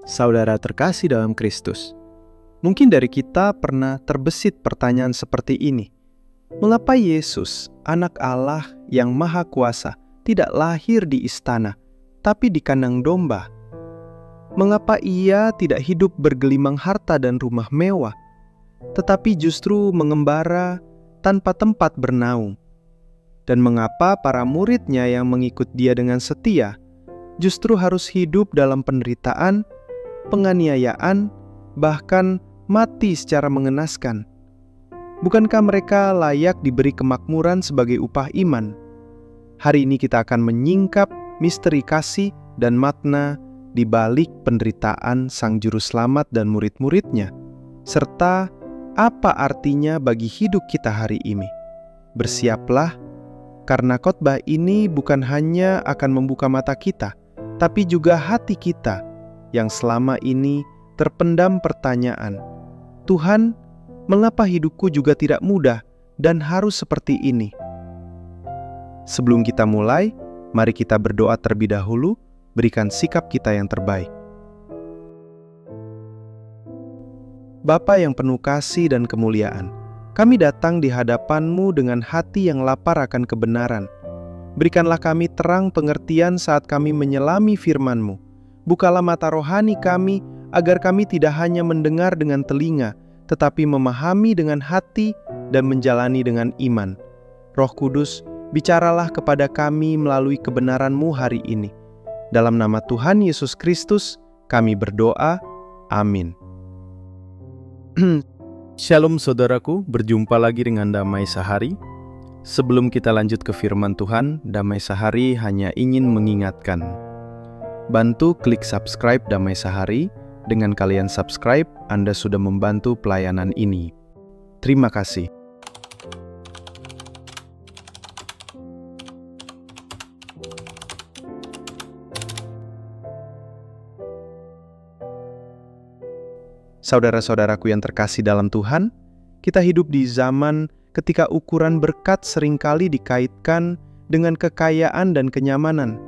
Saudara terkasih dalam Kristus, mungkin dari kita pernah terbesit pertanyaan seperti ini. Mengapa Yesus, anak Allah yang maha kuasa, tidak lahir di istana, tapi di kandang domba? Mengapa ia tidak hidup bergelimang harta dan rumah mewah, tetapi justru mengembara tanpa tempat bernaung? Dan mengapa para muridnya yang mengikut dia dengan setia, justru harus hidup dalam penderitaan, penganiayaan, bahkan mati secara mengenaskan? Bukankah mereka layak diberi kemakmuran sebagai upah iman? Hari ini kita akan menyingkap misteri kasih dan makna di balik penderitaan Sang Juru Selamat dan murid-muridnya, serta apa artinya bagi hidup kita hari ini. Bersiaplah, karena khotbah ini bukan hanya akan membuka mata kita, tapi juga hati kita yang selama ini terpendam pertanyaan, Tuhan, mengapa hidupku juga tidak mudah dan harus seperti ini? Sebelum kita mulai, mari kita berdoa terlebih dahulu, berikan sikap kita yang terbaik. Bapa yang penuh kasih dan kemuliaan, kami datang di hadapan-Mu dengan hati yang lapar akan kebenaran. Berikanlah kami terang pengertian saat kami menyelami firman-Mu. Bukalah mata rohani kami, agar kami tidak hanya mendengar dengan telinga, tetapi memahami dengan hati dan menjalani dengan iman. Roh Kudus, bicaralah kepada kami melalui kebenaran-Mu hari ini. Dalam nama Tuhan Yesus Kristus, kami berdoa. Amin. Shalom saudaraku, berjumpa lagi dengan Damai Sehari. Sebelum kita lanjut ke firman Tuhan, Damai Sehari hanya ingin mengingatkan. Bantu klik subscribe Damai Sehari. Dengan kalian subscribe, Anda sudah membantu pelayanan ini. Terima kasih. Saudara-saudaraku yang terkasih dalam Tuhan, kita hidup di zaman ketika ukuran berkat seringkali dikaitkan dengan kekayaan dan kenyamanan.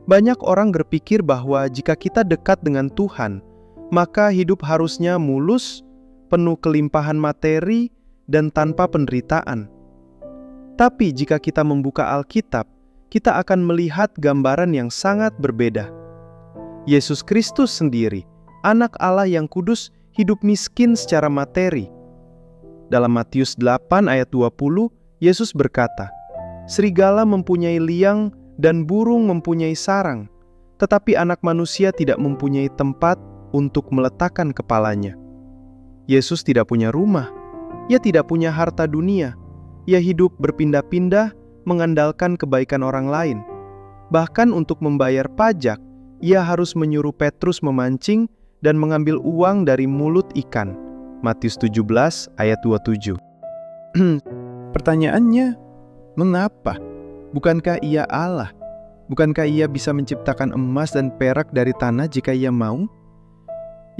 Banyak orang berpikir bahwa jika kita dekat dengan Tuhan, maka hidup harusnya mulus, penuh kelimpahan materi, dan tanpa penderitaan. Tapi jika kita membuka Alkitab, kita akan melihat gambaran yang sangat berbeda. Yesus Kristus sendiri, anak Allah yang kudus, hidup miskin secara materi. Dalam Matius 8 ayat 20, Yesus berkata, "Serigala mempunyai liang dan burung mempunyai sarang, tetapi anak manusia tidak mempunyai tempat untuk meletakkan kepalanya." Yesus tidak punya rumah, ia tidak punya harta dunia, ia hidup berpindah-pindah mengandalkan kebaikan orang lain. Bahkan untuk membayar pajak, ia harus menyuruh Petrus memancing dan mengambil uang dari mulut ikan. Matius 17 ayat 27. Pertanyaannya, mengapa? Bukankah ia Allah? Bukankah ia bisa menciptakan emas dan perak dari tanah jika ia mau?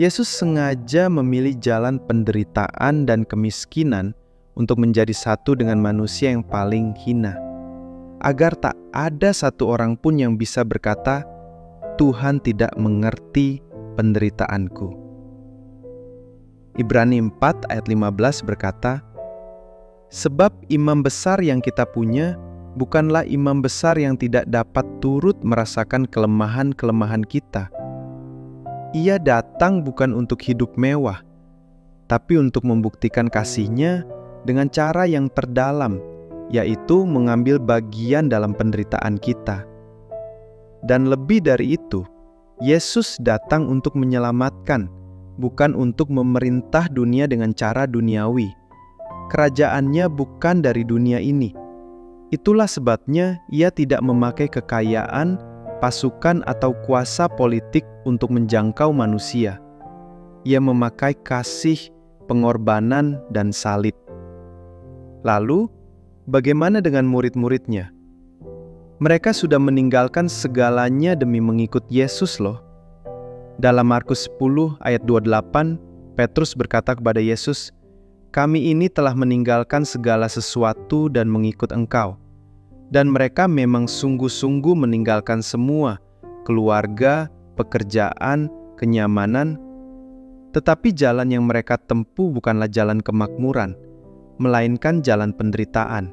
Yesus sengaja memilih jalan penderitaan dan kemiskinan untuk menjadi satu dengan manusia yang paling hina, agar tak ada satu orang pun yang bisa berkata, Tuhan tidak mengerti penderitaanku. Ibrani 4 ayat 15 berkata, sebab imam besar yang kita punya bukanlah imam besar yang tidak dapat turut merasakan kelemahan-kelemahan kita. Ia datang bukan untuk hidup mewah, tapi untuk membuktikan kasih-Nya dengan cara yang terdalam, yaitu mengambil bagian dalam penderitaan kita. Dan lebih dari itu, Yesus datang untuk menyelamatkan, bukan untuk memerintah dunia dengan cara duniawi. Kerajaan-Nya bukan dari dunia ini. Itulah sebabnya Ia tidak memakai kekayaan, pasukan atau kuasa politik untuk menjangkau manusia. Ia memakai kasih, pengorbanan, dan salib. Lalu, bagaimana dengan murid-muridnya? Mereka sudah meninggalkan segalanya demi mengikut Yesus loh. Dalam Markus 10 ayat 28, Petrus berkata kepada Yesus, "Kami ini telah meninggalkan segala sesuatu dan mengikut Engkau." Dan mereka memang sungguh-sungguh meninggalkan semua, keluarga, pekerjaan, kenyamanan, tetapi jalan yang mereka tempuh bukanlah jalan kemakmuran, melainkan jalan penderitaan.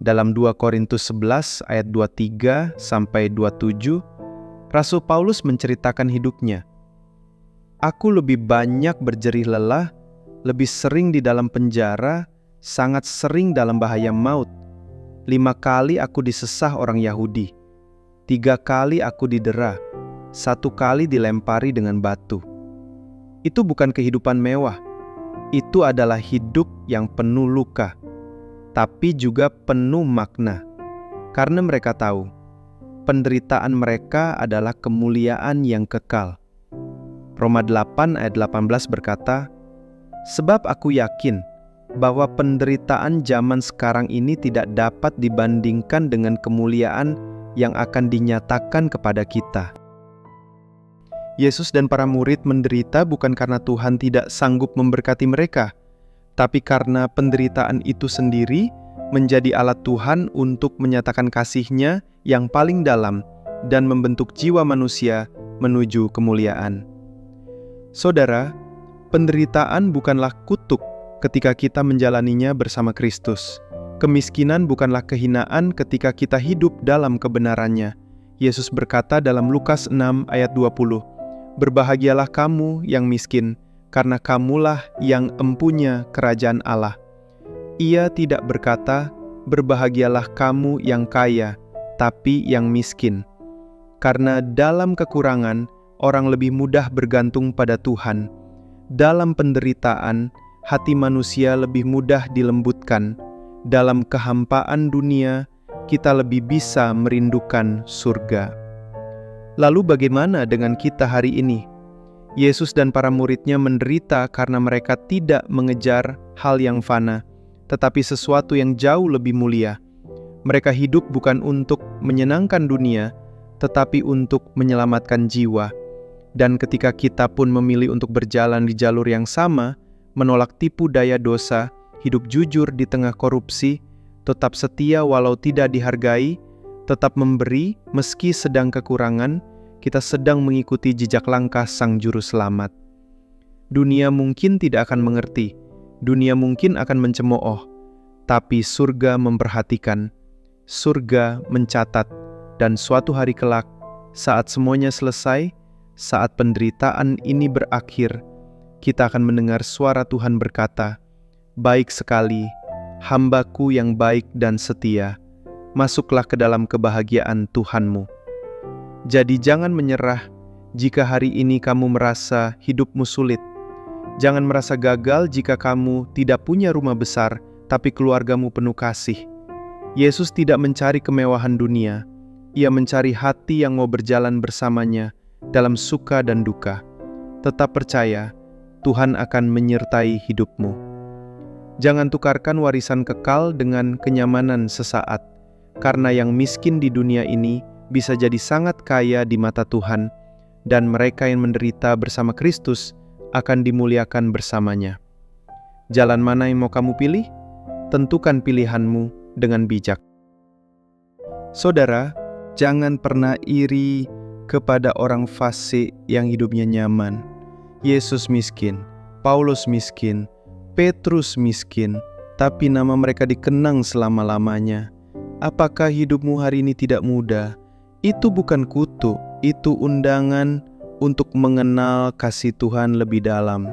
Dalam 2 Korintus 11 ayat 23 sampai 27, Rasul Paulus menceritakan hidupnya. Aku lebih banyak berjerih lelah, lebih sering di dalam penjara, sangat sering dalam bahaya maut. 5 kali aku disesah orang Yahudi, 3 kali aku didera, 1 kali dilempari dengan batu. Itu bukan kehidupan mewah, itu adalah hidup yang penuh luka, tapi juga penuh makna, karena mereka tahu penderitaan mereka adalah kemuliaan yang kekal. Roma 8 ayat 18 berkata, "Sebab aku yakin bahwa penderitaan zaman sekarang ini tidak dapat dibandingkan dengan kemuliaan yang akan dinyatakan kepada kita." Yesus dan para murid menderita bukan karena Tuhan tidak sanggup memberkati mereka, tapi karena penderitaan itu sendiri menjadi alat Tuhan untuk menyatakan kasih-Nya yang paling dalam dan membentuk jiwa manusia menuju kemuliaan. Saudara, penderitaan bukanlah kutuk ketika kita menjalaninya bersama Kristus. Kemiskinan bukanlah kehinaan ketika kita hidup dalam kebenarannya. Yesus berkata dalam Lukas 6 ayat 20, "Berbahagialah kamu yang miskin, karena kamulah yang empunya kerajaan Allah." Ia tidak berkata, "Berbahagialah kamu yang kaya, tapi yang miskin." Karena dalam kekurangan, orang lebih mudah bergantung pada Tuhan. Dalam penderitaan, hati manusia lebih mudah dilembutkan. Dalam kehampaan dunia, kita lebih bisa merindukan surga. Lalu bagaimana dengan kita hari ini? Yesus dan para muridnya menderita karena mereka tidak mengejar hal yang fana, tetapi sesuatu yang jauh lebih mulia. Mereka hidup bukan untuk menyenangkan dunia, tetapi untuk menyelamatkan jiwa. Dan ketika kita pun memilih untuk berjalan di jalur yang sama, menolak tipu daya dosa, hidup jujur di tengah korupsi, tetap setia walau tidak dihargai, tetap memberi meski sedang kekurangan, kita sedang mengikuti jejak langkah Sang Juru Selamat. Dunia mungkin tidak akan mengerti, dunia mungkin akan mencemooh, tapi surga memperhatikan, surga mencatat, dan suatu hari kelak, saat semuanya selesai, saat penderitaan ini berakhir, kita akan mendengar suara Tuhan berkata, "Baik sekali, hamba-Ku yang baik dan setia, masuklah ke dalam kebahagiaan Tuhanmu." Jadi jangan menyerah jika hari ini kamu merasa hidupmu sulit. Jangan merasa gagal jika kamu tidak punya rumah besar, tapi keluargamu penuh kasih. Yesus tidak mencari kemewahan dunia. Ia mencari hati yang mau berjalan bersamanya dalam suka dan duka. Tetap percaya, Tuhan akan menyertai hidupmu. Jangan tukarkan warisan kekal dengan kenyamanan sesaat, karena yang miskin di dunia ini bisa jadi sangat kaya di mata Tuhan, dan mereka yang menderita bersama Kristus akan dimuliakan bersamanya. Jalan mana yang mau kamu pilih? Tentukan pilihanmu dengan bijak. Saudara, jangan pernah iri kepada orang fasik yang hidupnya nyaman. Yesus miskin, Paulus miskin, Petrus miskin, tapi nama mereka dikenang selama-lamanya. Apakah hidupmu hari ini tidak mudah? Itu bukan kutuk, itu undangan untuk mengenal kasih Tuhan lebih dalam.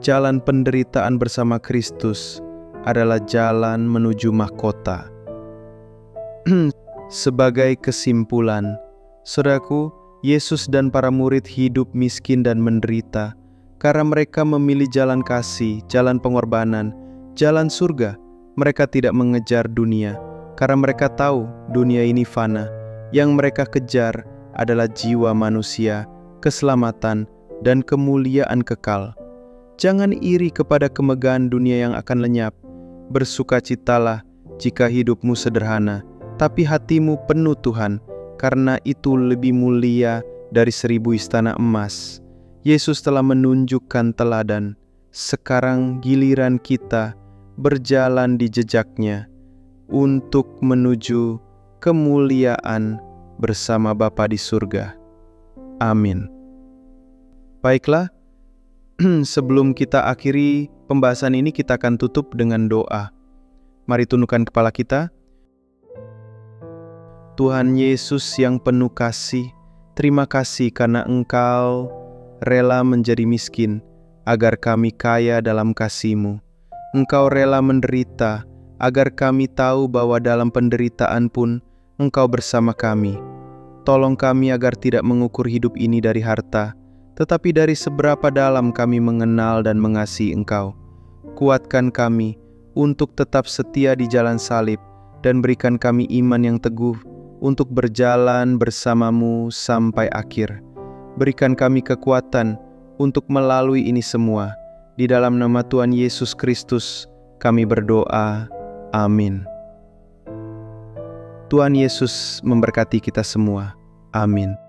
Jalan penderitaan bersama Kristus adalah jalan menuju mahkota. Sebagai kesimpulan, saudaraku, Yesus dan para murid hidup miskin dan menderita karena mereka memilih jalan kasih, jalan pengorbanan, jalan surga. Mereka tidak mengejar dunia karena mereka tahu dunia ini fana. Yang mereka kejar adalah jiwa manusia, keselamatan, dan kemuliaan kekal. Jangan iri kepada kemegahan dunia yang akan lenyap. Bersukacitalah jika hidupmu sederhana, tapi hatimu penuh Tuhan, karena itu lebih mulia dari 1000 istana emas. Yesus telah menunjukkan teladan. Sekarang giliran kita berjalan di jejaknya untuk menuju kemuliaan bersama Bapa di surga. Amin. Baiklah, sebelum kita akhiri pembahasan ini, kita akan tutup dengan doa. Mari tundukkan kepala kita. Tuhan Yesus yang penuh kasih, terima kasih karena Engkau rela menjadi miskin, agar kami kaya dalam kasih-Mu. Engkau rela menderita, agar kami tahu bahwa dalam penderitaan pun Engkau bersama kami. Tolong kami agar tidak mengukur hidup ini dari harta, tetapi dari seberapa dalam kami mengenal dan mengasihi Engkau. Kuatkan kami untuk tetap setia di jalan salib, dan berikan kami iman yang teguh untuk berjalan bersama-Mu sampai akhir. Berikan kami kekuatan untuk melalui ini semua. Di dalam nama Tuhan Yesus Kristus kami berdoa. Amin. Tuhan Yesus memberkati kita semua. Amin.